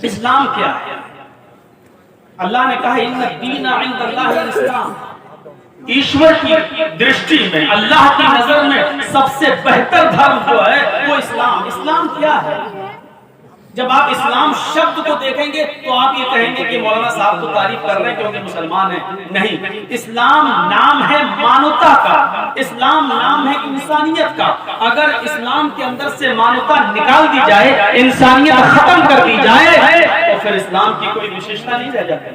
اسلام کیا ہے؟ اللہ نے کہا ان الدین عند اللہ الاسلام، ایشور کی درشٹی میں، اللہ کی نظر میں سب سے بہتر دھرم جو ہے وہ اسلام۔ اسلام کیا ہے؟ جب آپ اسلام شبد کو دیکھیں گے تو آپ یہ کہیں گے کہ مولانا صاحب تو تعریف کر رہے ہیں کیونکہ مسلمان ہیں، نہیں، اسلام نام ہے مانوتا کا، اسلام نام ہے انسانیت کا۔ اگر اسلام کے اندر سے مانوتا نکال دی جائے، انسانیت ختم کر دی جائے تو پھر اسلام کی کوئی وشیشتا نہیں رہ جاتی۔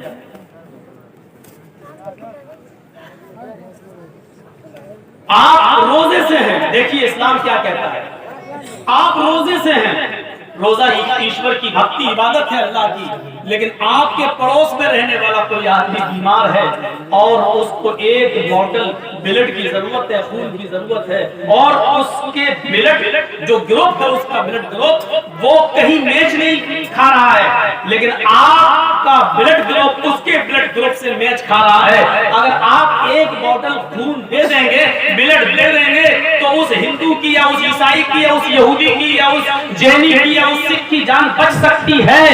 آپ روزے سے ہیں، دیکھیے اسلام کیا کہتا ہے، آپ روزے سے ہیں، روزہ ایشور کی بھکتی عبادت ہے اللہ کی، لیکن آپ کے پڑوس میں رہنے والا کوئی آدمی بیمار ہے اور اس کو ایک بوتل بلڈ کی ضرورت ہے، خون کی ضرورت ہے، اور اس کے بلڈ جو گروپ ہے، اس کا بلڈ گروپ وہ کہیں میچ نہیں کھا رہا ہے، لیکن آپ کا بلڈ گروپ اس کے بلڈ گروپ سے میچ کھا رہا ہے۔ اگر آپ ایک بوتل خون دے دیں گے، بلڈ دے دیں گے، تو اس ہندو کی یا اس عیسائی کی یا اس یہودی کی یا اس جینی کی یا اس سکھ کی جان بچ سکتی ہے۔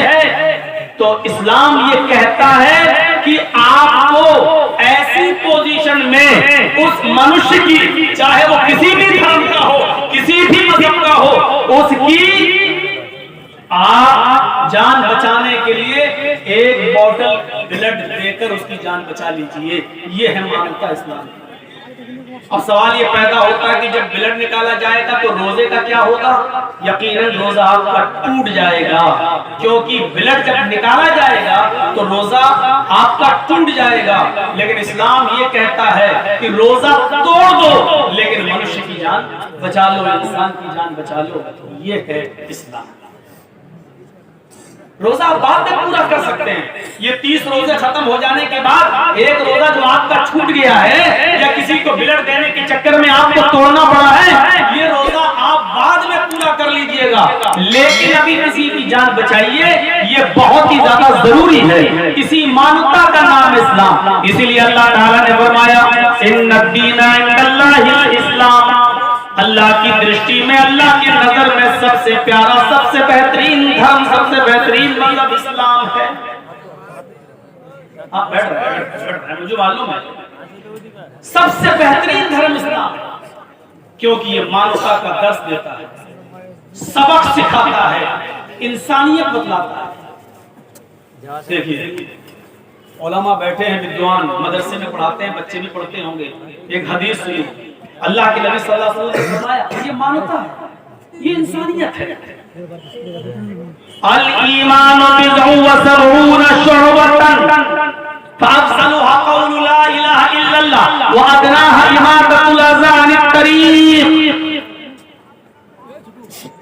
تو اسلام یہ کہتا ہے کہ آپ کو ایسی پوزیشن میں اس منشیہ کی، چاہے وہ کسی بھی دھرم کا ہو، کسی بھی مذہب کا ہو، اس کی آپ جان بچانے کے لیے ایک بوتل بلڈ دے کر اس کی جان بچا لیجئے۔ یہ ہے مانوتا اسلام۔ اب سوال یہ پیدا ہوتا ہے کہ جب بلڈ نکالا جائے گا تو روزے کا کیا ہوگا؟ یقیناً روزہ آپ کا ٹوٹ جائے گا، کیونکہ بلڈ جب نکالا جائے گا تو روزہ آپ کا ٹوٹ جائے گا۔ لیکن اسلام یہ کہتا ہے کہ روزہ توڑ دو لیکن منشیہ کی جان بچا لو، انسان کی جان بچا لو۔ یہ ہے اسلام۔ روزہ آپ بعد میں پورا کر سکتے ہیں، یہ 30 روزے ختم ہو جانے کے بعد ایک روزہ جو آپ کا چھوٹ گیا ہے یا کسی کو بلڈ دینے کے چکر میں آپ کو توڑنا پڑا ہے، یہ روزہ آپ بعد میں پورا کر لیجئے گا، لیکن ابھی کسی کی جان بچائیے، یہ بہت ہی زیادہ ضروری ہے۔ اسی مانوتا کا نام اسلام، اسی لیے اللہ تعالیٰ نے فرمایا ان الدین عند اللہ الاسلام، اللہ کی درشٹی میں، اللہ کی نظر میں سب سے پیارا، سب سے بہترین دھرم، سب سے بہترین مذہب اسلام ہے۔ آپ بیٹھ رہے ہیں، مجھے معلوم ہے سب سے بہترین دھرم اسلام ہے، کیونکہ یہ مانوتا کا درس دیتا ہے، سبق سکھاتا ہے، انسانیت بتلاتا ہے۔ دیکھیے علماء بیٹھے ہیں، ودوان مدرسے میں پڑھاتے ہیں، بچے بھی پڑھتے ہوں گے، ایک حدیث سنی، اللہ کے نبی صلی اللہ علیہ وسلم نے فرمایا یہ مانوتا ہے، یہ انسانیت ہے۔ الایمان بضع وسبعون شعبۃ فافضلها قول لا الہ الا اللہ وادناها اماطۃ الاذى عن الطریق۔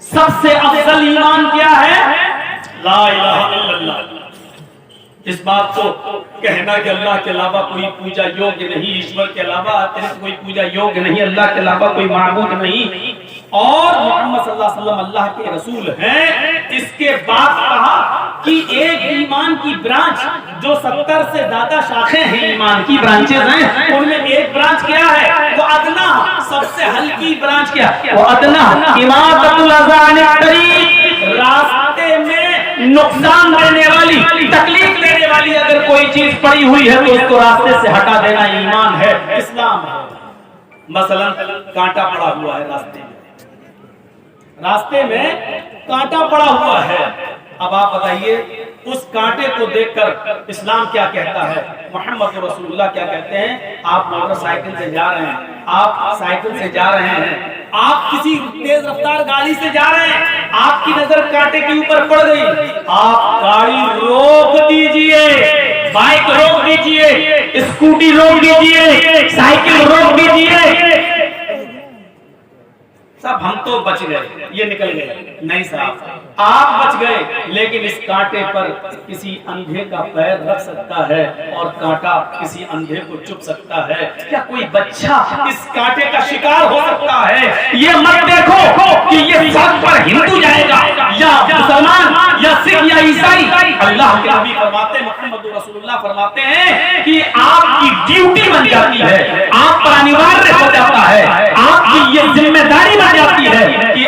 سب سے افضل ایمان کیا ہے؟ لا الہ الا اللہ۔ اس بات کو کہنا کہ اللہ کے علاوہ کوئی پوجا یوگیہ نہیں، ایشور کے علاوہ کوئی پوجا یوگیہ نہیں، اللہ کے علاوہ کوئی معبود نہیں، اور محمد صلی اللہ علیہ وسلم اللہ کے رسول ہیں۔ اس کے بعد کہا کہ ایک ایمان کی برانچ جو 70 سے زیادہ شاخیں ہیں، ایمان کی برانچز ہیں، ان میں ایک برانچ کیا ہے؟ وہ ادنا، سب سے ہلکی برانچ کیا؟ وہ ادنا اماطۃ الاذى عن الطریق، راستے میں نقصان دینے والی، تکلیف دینے والی اگر کوئی چیز پڑی ہوئی ہے تو اس کو راستے سے ہٹا دینا ایمان ہے، اسلام ہے۔ مثلا کانٹا پڑا ہوا ہے راستے میں کانٹا پڑا ہوا ہے، اب آپ بتائیے اس کانٹے کو دیکھ کر اسلام کیا کہتا ہے، محمد رسول اللہ کیا کہتے ہیں؟ آپ موٹر سائیکل سے جا رہے ہیں، آپ سائیکل سے جا رہے ہیں، آپ کسی تیز رفتار گاڑی سے جا رہے ہیں، آپ کی نظر کانٹے کے اوپر پڑ گئی، آپ گاڑی روک دیجئے، بائک روک دیجئے، اسکوٹی روک دیجئے، سائیکل روک دیجئے۔ صاحب ہم تو بچ گئے، یہ نکل گئے، نہیں صاحب آپ بچ گئے، لیکن اس کانٹے پر کسی اندھے کا پیر رکھ سکتا ہے اور کانٹا کسی اندھے کو چپ سکتا ہے۔ کیا کوئی بچہ اس کانٹے کا شکار ہو سکتا ہے؟ یہ مت دیکھو کہ یہ سڑک پر ہندو جائے گا یا مسلمان یا سکھ یا عیسائی، اللہ کے نبی فرماتے ہیں، محمد رسول اللہ فرماتے ہیں کہ آپ کی ڈیوٹی بن جاتی ہے، آپ پر انوارے ہو جاتا ہے، آپ کی یہ ذمہ داری بن جاتی ہے کہ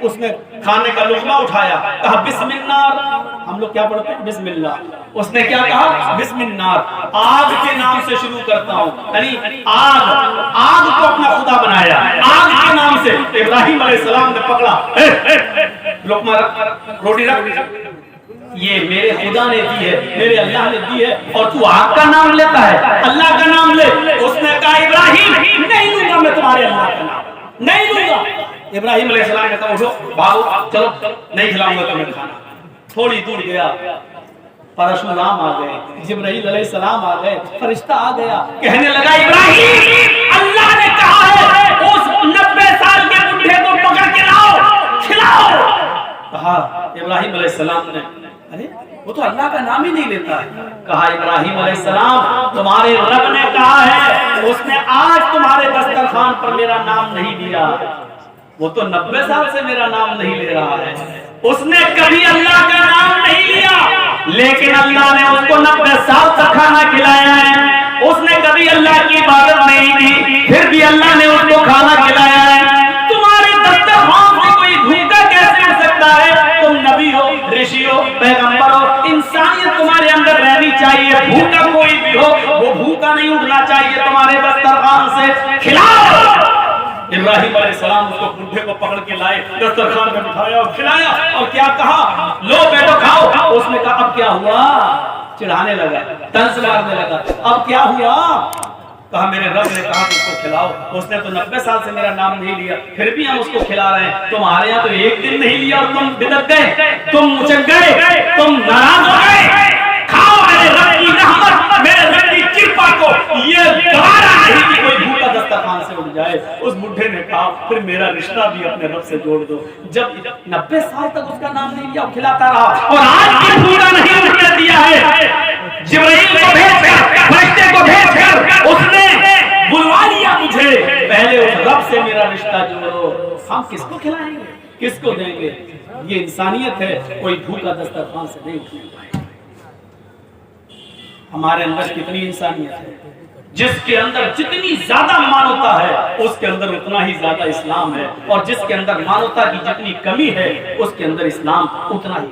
اس نے کھانے کا لقمہ اٹھایا، کہا بسم اللہ، ہم لوگ کیا پڑھتے ہیں بسم اللہ، اس نے کیا کہا بسم اللہ، آگ کے نام سے شروع کرتا ہوں، یعنی آگ کو اپنا خدا بنایا، آگ کے نام سے۔ ابراہیم علیہ السلام نے پکڑا، لقمہ رکھ، روٹی رکھ، یہ میرے خدا نے دی ہے، میرے اللہ نے دی ہے، اور تو آگ کا نام لیتا ہے، اللہ کا نام لے۔ اس نے کہا ابراہیم نہیں لوں گا میں تمہارے اللہ کا نام، نہیں لوں گا۔ ابراہیم علیہ السلام نے کہا اٹھو بھاگو، چلو نہیں کھلاؤں گا تمہیں کھانا۔ تھوڑی دور گیا، پرشورام آ گئے، جبرائیل علیہ السلام آ گئے، فرشتہ آ گیا، کہنے لگا ابراہیم اللہ نے کہا ہے اس 90 سال کے بڈھے کو پکڑ کے لاؤ، کھلاؤ۔ کہا ابراہیم علیہ السلام نے ارے وہ تو اللہ کا نام ہی نہیں لیتا ہے۔ کہا ابراہیم علیہ السلام تمہارے رب نے کہا ہے، اس نے آج تمہارے دسترخوان پر میرا نام نہیں لیا، وہ تو 90 سال سے میرا نام نہیں لے رہا ہے، اس نے کبھی اللہ کا نام نہیں لیا، لیکن اللہ نے اس کو 90 سال تک کھانا کھلایا ہے، اس نے کبھی اللہ کی عبادت نہیں کی، پھر بھی اللہ نے اس کو کھانا کھلایا ہے۔ تمہارے دسترخوان سے کوئی بھوکا کیسے اٹھ سکتا ہے؟ تم نبی ہو، رشی ہو، پیغمبر ہو، انسانیت تمہارے اندر رہنی چاہیے، بھوکا کوئی بھی ہو وہ بھوکا نہیں اٹھنا چاہیے تمہارے دسترخوان سے، کھلاؤ۔ ابراہیم علیہ السلام اس کو بڈھے کو پکڑ کے لائے، دسترخوان میں بٹھایا اور کھلایا، اور کیا کہا لو بیٹو کھاؤ۔ اس نے کہا اب کیا ہوا؟ چڑھانے لگا، طنز مارنے لگا، اب کیا ہوا؟ کہا میرے رب نے کہا کہ اس کو کھلاؤ، اس نے تو 90 سال سے میرا نام نہیں لیا، پھر بھی ہم اس کو کھلا رہے ہیں، تمہارے یہاں تو ایک دن نہیں لیا اور تم بدک گئے، تم مچک گئے، تم ناراض ہو گئے۔ کھاؤ میرے رب کی رحمت، میرے رب کی کرپا کو یہ گوارا نہیں کہ کوئی بھوکا دسترخوان سے اٹھ جائے۔ اس بڈھے نے کہا پھر میرا رشتہ بھی اپنے رب سے جوڑ دو۔ جب 90 سال تک اس کا نام نہیں لیا، کھلاتا رہا، اور آج بھی پورا نہیں اٹھنے دیا ہے۔ جبرائیل کو بھیج کر، فرشتے کو بھیج کر اس نے بلوا لیا مجھے، پہلے اس رب سے میرا رشتہ جوڑو۔ ہم کس کو کھلائیں گے، کس کو دیں گے؟ یہ انسانیت ہے، کوئی بھوکا دسترخوان سے نہیں اٹھنے پائے۔ ہمارے اندر کتنی انسانیت ہے، جس کے اندر جتنی زیادہ مانوتا ہے اس کے اندر اتنا ہی زیادہ اسلام ہے، اور جس کے اندر مانوتا کی جتنی کمی ہے اس کے اندر اسلام اتنا ہی